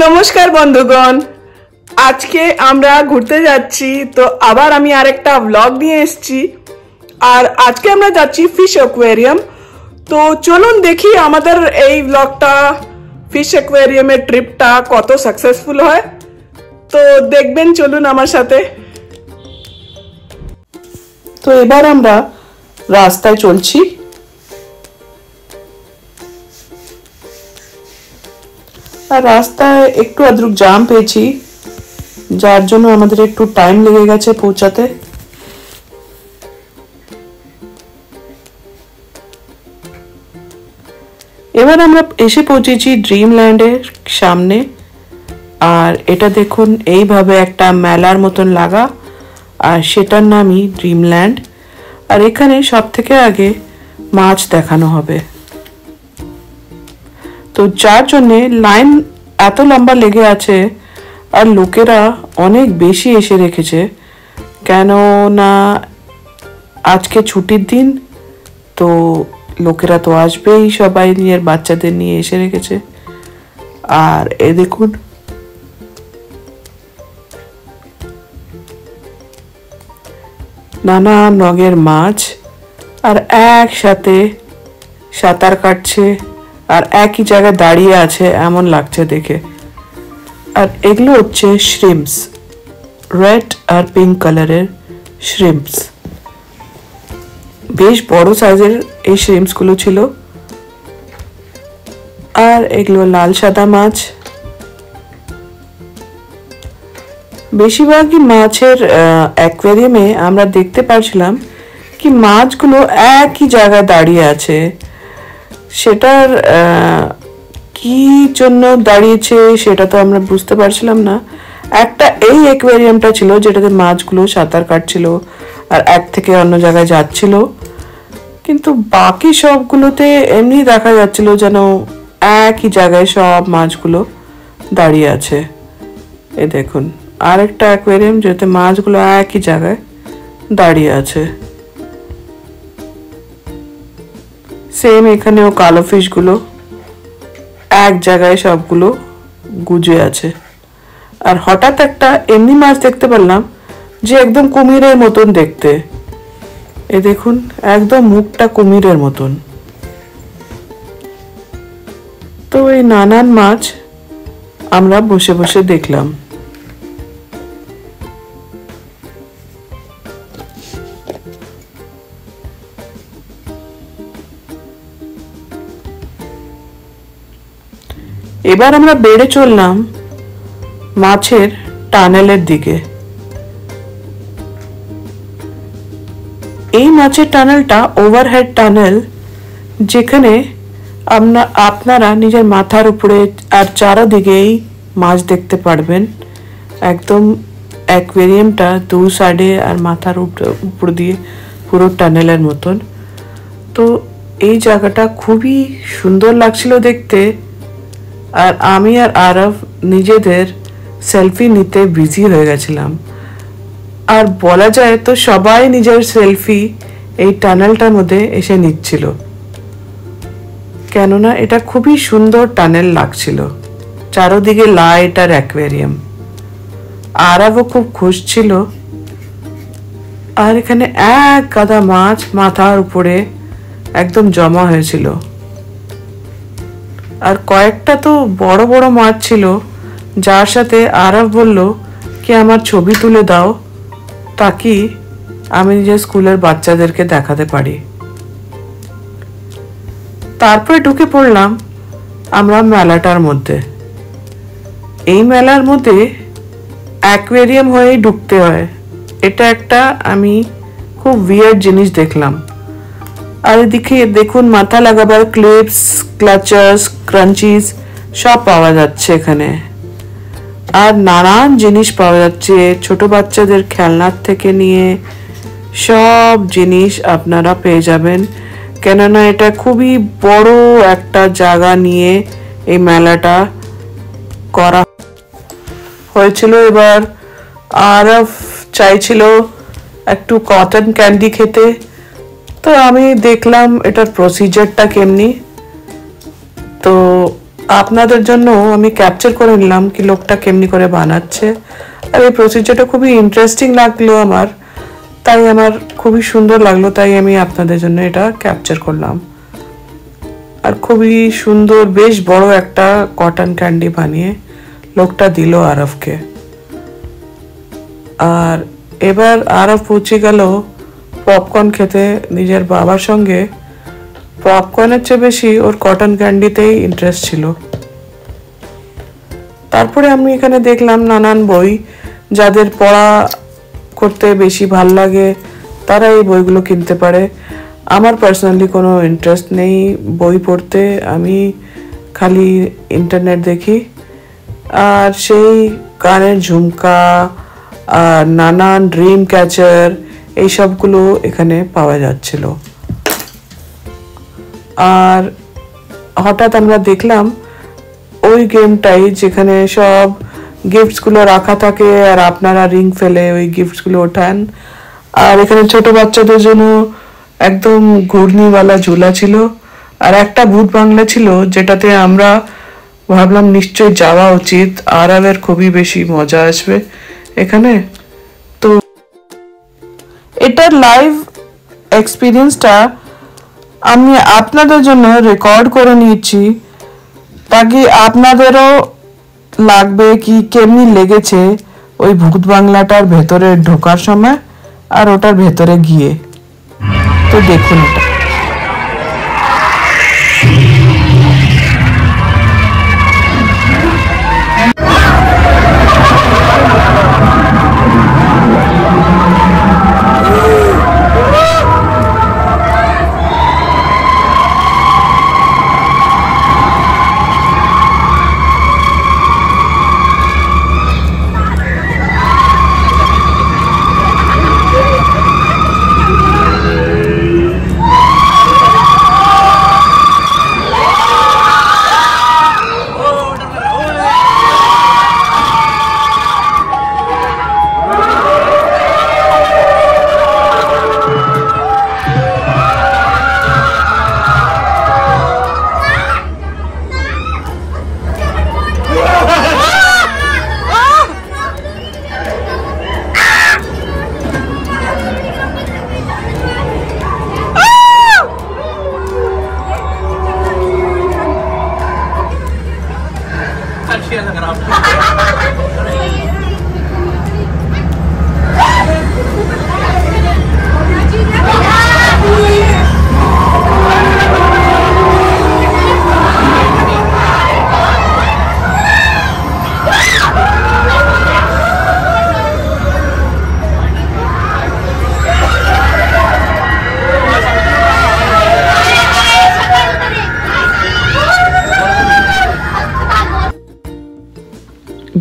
নমস্কার বন্ধুগণ, আজকে আমরা ঘুরতে যাচ্ছি। তো আবার আমি আরেকটা ব্লগ নিয়ে এসেছি, আর আজকে আমরা যাচ্ছি ফিশ অ্যাকোয়ারিয়াম। তো চলুন দেখি আমাদের এই ব্লগটা, ফিশ অ্যাকোয়ারিয়ামের ট্রিপটা কত সাকসেসফুল হয়। তো দেখবেন, চলুন আমার সাথে। তো এবার আমরা রাস্তায় চলছি। আর রাস্তায় একটু আদ্রুক জ্যাম পেয়েছি, যার জন্য আমাদের একটু টাইম লেগে গেছে পৌঁছাতে। এবার আমরা এসে পৌঁছেছি ড্রিমল্যান্ডের সামনে। আর এটা দেখুন, এইভাবে একটা মেলার মতন লাগা, আর সেটার নামই ড্রিমল্যান্ড। আর এখানে সব থেকে আগে মাছ দেখানো হবে। তো যার জন্যে লাইন এত লম্বা লেগে আছে, আর লোকেরা অনেক বেশি এসে রেখেছে, কেননা আজকে ছুটির দিন। তো লোকেরা তো আসবেই, সবাই নিজের বাচ্চাদের নিয়ে এসে রেখেছে। আর এ দেখুন, নানা রঙের মাছ আর একসাথে সাঁতার কাটছে, আর একই জায়গায় দাঁড়িয়ে আছে এমন লাগছে দেখে। আর এগুলো হচ্ছে শ্রিম্পস, রেড আর পিঙ্ক কালারের শ্রিম্পস। বেশ বড় সাইজের এই শ্রিম্পস গুলো ছিল। আর এগুলো লাল সাদা মাছ। বেশিরভাগই মাছের অ্যাকোয়ারিয়ামে আমরা দেখতে পাচ্ছিলাম কি মাছগুলো একই জায়গায় দাঁড়িয়ে আছে। সেটার কি জন্য দাঁড়িয়েছে সেটা তো আমরা বুঝতে পারছিলাম না। একটা এই অ্যাকোয়ারিয়ামটা ছিল যেটাতে মাছগুলো সাঁতার কাটছিল আর এক থেকে অন্য জায়গায় যাচ্ছিল, কিন্তু বাকি সবগুলোতে এমনি দেখা যাচ্ছিল যেন একই জায়গায় সব মাছগুলো দাঁড়িয়ে আছে। এই দেখুন, আরেকটা অ্যাকোয়ারিয়াম যেটাতে মাছগুলো একই জায়গায় দাঁড়িয়ে আছে। সেম এখানেও কালো ফিশগুলো এক জায়গায় সবগুলো গুজে আছে। আর হঠাৎ একটা এমনি মাছ দেখতে পেলাম যে একদম কুমিরের মতন দেখতে। এ দেখুন, একদম মুখটা কুমিরের মতন। তো এই নানান মাছ আমরা বসে বসে দেখলাম। এবার আমরা বেড়ে চললাম মাছের টানেলের দিকে। এই মাছের টানেলটা ওভারহেড টানেল, যেখানে আপনারা নিজের মাথার উপরে আর চারদিকেই মাছ দেখতে পারবেন। একদম অ্যাকোয়ারিয়ামটা দু সাইডে আর মাথার উপর দিয়ে পুরো টানেলের মতন। তো এই জায়গাটা খুবই সুন্দর লাগছিল দেখতে। আর আমি আর আরব নিজেদের সেলফি নিতে বিজি হয়ে গেছিলাম। আর বলা যায় তো সবাই নিজের সেলফি এই টানেলটার মধ্যে এসে নিচ্ছিল, কেননা এটা খুবই সুন্দর টানেল লাগছিল। চারদিকে লাইট আর অ্যাকোয়ারিয়াম। আরবও খুব খুশ ছিল। আর এখানে এক গাদা মাছ মাথার উপরে একদম জমা হয়েছিল। আর কয়েকটা তো বড় বড় মাছ ছিল, যার সাথে আরব বলল কি আমার ছবি তুলে দাও, তাকি আমি নিজের স্কুলের বাচ্চাদেরকে দেখাতে পারি। তারপরে ঢুকে পড়লাম আমরা মেলাটার মধ্যে। এই মেলার মধ্যে অ্যাকোয়ারিয়াম হয়েই ঢুকতে হয়। এটা একটা আমি খুব উইয়ার্ড জিনিস দেখলাম। আর এদিকে দেখুন, মাথা লাগাবার ক্লিপস, ক্লাচার্স, ক্রাঞ্চিস সব পাওয়া যাচ্ছে এখানে। আর নানান জিনিস পাওয়া যাচ্ছে, ছোট বাচ্চাদের খেলনার থেকে নিয়ে সব জিনিস আপনারা পেয়ে যাবেন। কেননা এটা খুবই বড় একটা জায়গা নিয়ে এই মেলাটা করা হয়েছিল। এবার আরব চাইছিল একটু কটন ক্যান্ডি খেতে। তো আমি দেখলাম এটার প্রসিজারটা কেমনি। তো আপনাদের জন্য আমি ক্যাপচার করে নিলাম কি লোকটা কেমনি করে বানাচ্ছে। আর এই প্রসিজারটা খুবই ইন্টারেস্টিং লাগলো আমার, তাই আমার খুবই সুন্দর লাগলো, তাই আমি আপনাদের জন্য এটা ক্যাপচার করলাম। আর খুবই সুন্দর বেশ বড় একটা কটন ক্যান্ডি বানিয়ে লোকটা দিল আরবকে। আর এবার আরব পৌঁছে গেল পপকর্ন খেতে নিজের বাবার সঙ্গে। পপকর্নের চেয়ে বেশি ওর কটন ক্যান্ডিতেই ইন্টারেস্ট ছিল। তারপরে আমি এখানে দেখলাম নানান বই, যাদের পড়া করতে বেশি ভাল লাগে তারা এই বইগুলো কিনতে পারে। আমার পার্সোনালি কোনো ইন্টারেস্ট নেই বই পড়তে, আমি খালি ইন্টারনেট দেখি। আর সেই কানের ঝুমকা আর নানান ড্রিম ক্যাচার এইসবগুলো এখানে পাওয়া যাচ্ছিল। আর হঠাৎ আমরা দেখলাম ওই গেমটাই যেখানে সব গিফটসগুলো রাখা থাকে আর আপনারা রিং ফেলে ওই গিফটসগুলো ওঠান। আর এখানে ছোট বাচ্চাদের জন্য একদম ঘূর্ণিওয়ালা ঝুলা ছিল। আর একটা ভূত বাংলা ছিল যেটাতে আমরা ভাবলাম নিশ্চয়ই যাওয়া উচিত, আরবের খুবই বেশি মজা আসবে এখানে। তো এটার লাইভ এক্সপিরিয়েন্সটা আমি আপনাদের জন্য রেকর্ড করে নিয়েছি, তাকে আপনাদেরও লাগবে কি কেমনি লেগেছে ওই ভূত বাংলাটার ভেতরে ঢোকার সময় আর ওটার ভেতরে গিয়ে। তো দেখুন এটা।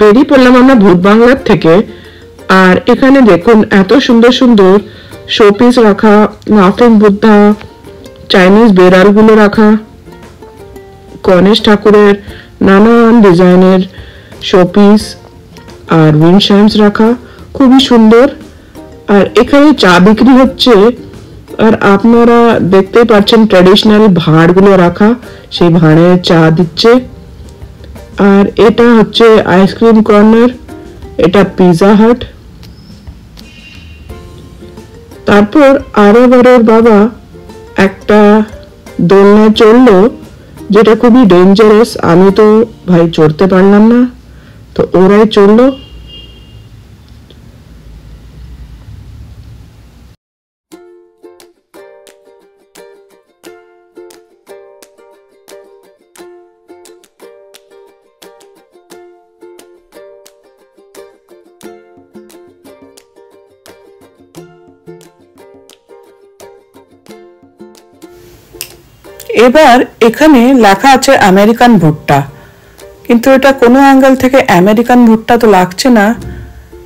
বেরিয়ে পড়লাম আমরা ভূত বাংলার থেকে। আর এখানে দেখুন এত সুন্দর সুন্দর শোপিস রাখা, লাফিং বুদ্ধা, চাইনিজ বেড়ালগুলো রাখা, গণেশ ঠাকুরের নানান ডিজাইনের শোপিস আর উইন্ডশাইমস রাখা, খুবই সুন্দর। আর এখানে চা বিক্রি হচ্ছে, আর আপনারা দেখতেই পাচ্ছেন ট্র্যাডিশনাল ভাঁড়গুলো রাখা, সেই ভাঁড়ে চা দিচ্ছে। আর এটা হচ্ছে আইসক্রিম কর্নার, এটা পিজা হাট। তারপর আরো বড়োর বাবা একটা দোলনা চড়লো, যেটা খুবই ডেঞ্জারাস, আমি তো ভাই চড়তে পারলাম না, তো ওরাই চড়লো। এবার এখানে লেখা আছে আমেরিকান ভুট্টা, কিন্তু এটা কোনো অ্যাঙ্গেল থেকে আমেরিকান ভুট্টা তো লাগছে না,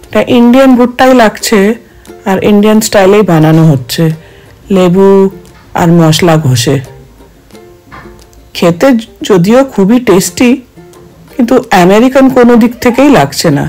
এটা ইন্ডিয়ান ভুট্টাই লাগছে। আর ইন্ডিয়ান স্টাইলেই বানানো হচ্ছে, লেবু আর মশলা ঘষে। খেতে যদিও খুবই টেস্টি, কিন্তু আমেরিকান কোনো দিক থেকেই লাগছে না।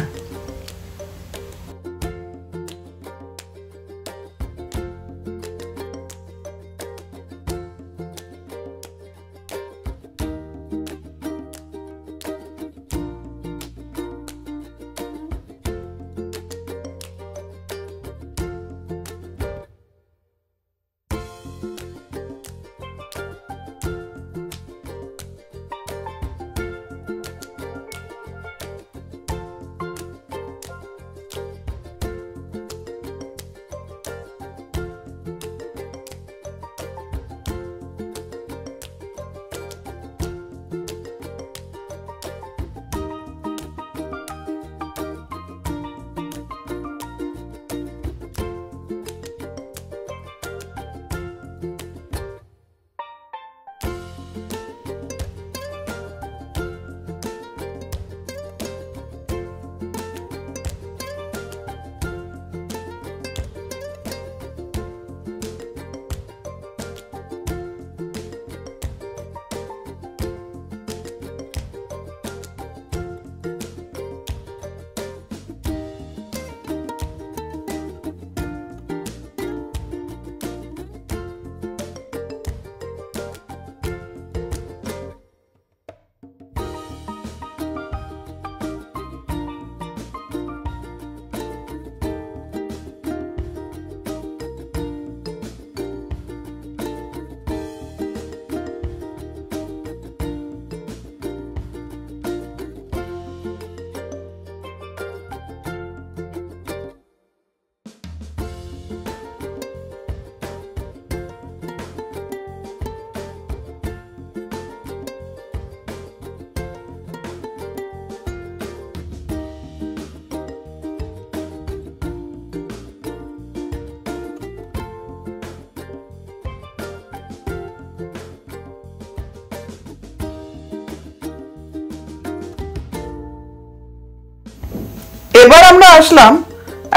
এবার আমরা আসলাম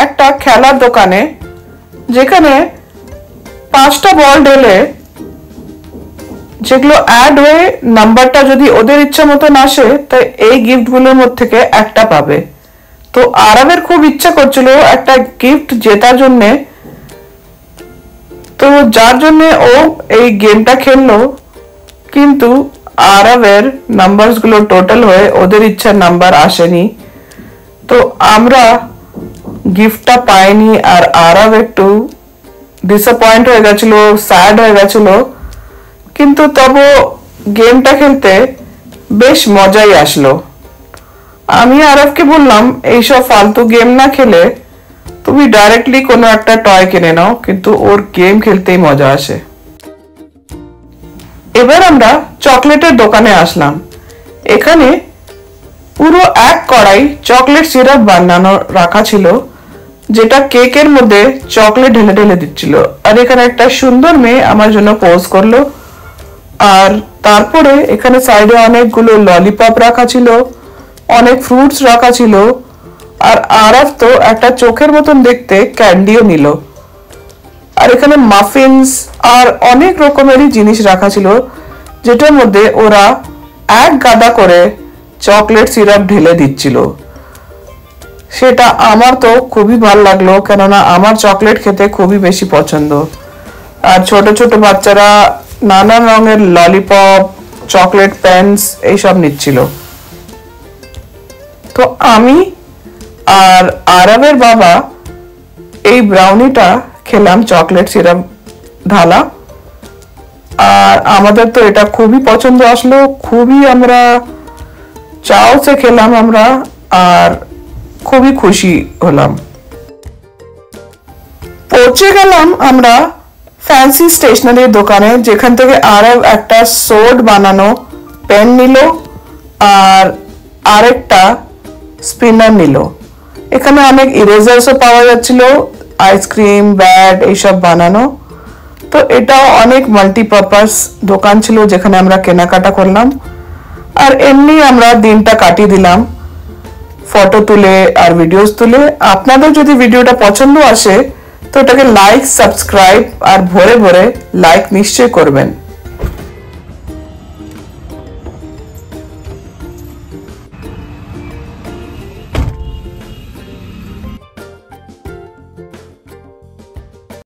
একটা খেলার দোকানে, যেখানে 5টা বল ঢেলে যেগুলো অ্যাড হয়ে নাম্বারটা যদি ওদের ইচ্ছা মতন আসে, তাই এই গিফটগুলোর মধ্যে থেকে একটা পাবে। তো আরবের খুব ইচ্ছা করছিল একটা গিফট জেতার জন্য, তো যার জন্য ও এই গেমটা খেললো। কিন্তু আরবের নাম্বারস গুলো টোটাল হয়ে ওদের ইচ্ছার নাম্বার আসেনি, তো আমরা গিফটটা পাইনি। আর আরব একটু ডিসঅ্যাপয়েন্ট হয়ে গেছিল, স্যাড হয়ে গেছিল। কিন্তু তবু গেমটা খেলতে বেশ মজাই আসলো। আমি আরবকে বললাম এইসব ফালতু গেম না খেলে তুমি ডাইরেক্টলি কোনো একটা টয় কিনে নাও, কিন্তু ওর গেম খেলতেই মজা আসে। এবার আমরা চকলেটের দোকানে আসলাম। এখানে পুরো এক কড়াই চকলেট সিরাপ বানানো রাখা ছিল, যেটা কেকের মধ্যে চকলেট ঢেলে ঢেলে দিচ্ছিল। আর এখানে একটা সুন্দর মেয়ে আমার জন্য পোজ করলো। আর তারপরে এখানে সাইডে অনেকগুলো ললিপপ রাখা ছিল, অনেক ফ্রুটস রাখা ছিল। আর আরব তো একটা চোখের মতন দেখতে ক্যান্ডিও নিল। আর এখানে মাফিনস আর অনেক রকমেরই জিনিস রাখা ছিল, যেটার মধ্যে ওরা এক গাদা করে চকলেট সিরাপ ঢেলে দিচ্ছিল। সেটা আমার তো খুবই ভালো লাগলো, কেননা আমার চকলেট খেতে খুবই বেশি পছন্দ। আর ছোট ছোট বাচ্চারা নানান রঙের ললিপপ, চকলেট পেন্স এইসব নিচ্ছিল। তো আমি আর আরবের বাবা এই ব্রাউনিটা খেলাম, চকলেট সিরাপ ঢালা। আর আমাদের তো এটা খুবই পছন্দ আসলো, খুবই আমরা চাও সে খেলাম আমরা, আর খুবই খুশি হলাম। পৌঁছে গেলাম আমরা ফ্যান্সি স্টেশনারির দোকানে, যেখান থেকে আরব একটা সোড বানানো পেন নিল আর আরেকটা স্পিনার নিল। এখানে অনেক ইরেজার্সও পাওয়া যাচ্ছিল, আইসক্রিম, ব্যাট এইসব বানানো। তো এটাও অনেক মাল্টিপারপাস দোকান ছিল, যেখানে আমরা কেনাকাটা করলাম। আর এমনি আমরা দিনটা কাটিয়ে দিলাম ফটো তুলে আর ভিডিওস তুলে। আপনাদের যদি ভিডিওটা পছন্দ আসে তো এটাকে লাইক, সাবস্ক্রাইব আর ভরে ভরে লাইক নিশ্চয়ই করবেন।